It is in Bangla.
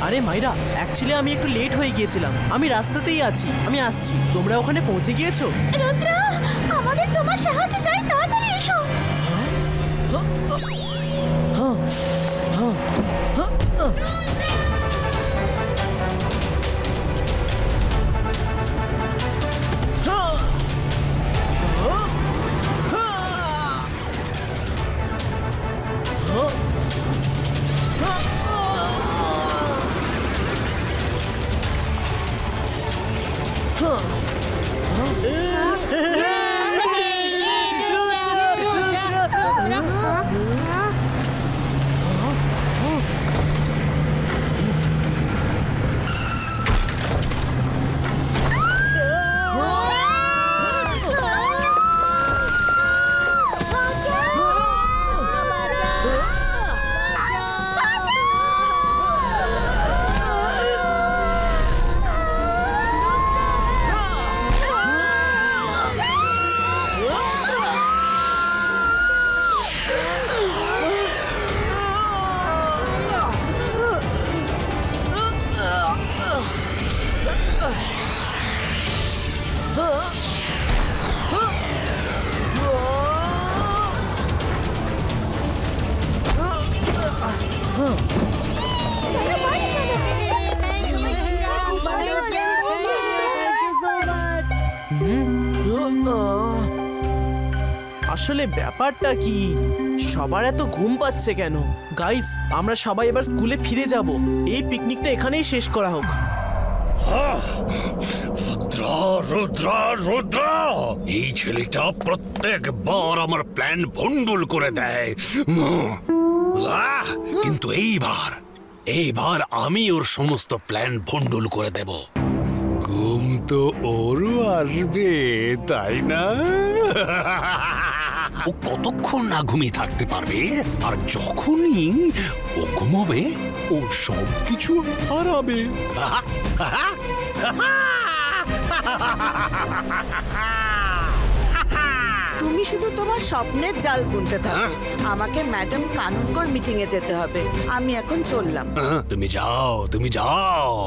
আরে মাইরা, অ্যাকচুয়ালি আমি একটু লেট হয়ে গিয়েছিলাম। আমি রাস্তাতেই আছি, আমি আসছি। তোমরা ওখানে পৌঁছে গিয়েছো? রুদ্র, আমাদের তোমার সাহায্য চাই, তাড়াতাড়ি এসো। আসলে ব্যাপারটা কি, সবার এত ঘুম পাচ্ছে কেন? গাইস, আমরা সবাই এবার স্কুলে ফিরে যাব। এই পিকনিকটা এখানেই শেষ করা হোক। রুদ্র, রুদ্র, এই ছেলেটা প্রত্যেকবার আমার প্ল্যান ভন্ডুল করে দেয়। কিন্তু এইবার আমি ওর সমস্ত প্ল্যান ভন্ডুল করে দেব। ঘুম তো ওরও আসবে, তাই না? ও কতক্ষণ না ঘুমিয়ে থাকতে পারবে, আর যখনই ও ঘুমাবে ও সবকিছু হারাবে। তুমি শুধু তোমার স্বপ্নের জাল বুনতে থাকো। আমাকে ম্যাডাম কানুনগর মিটিং এ যেতে হবে। আমি এখন চললাম। তুমি যাও।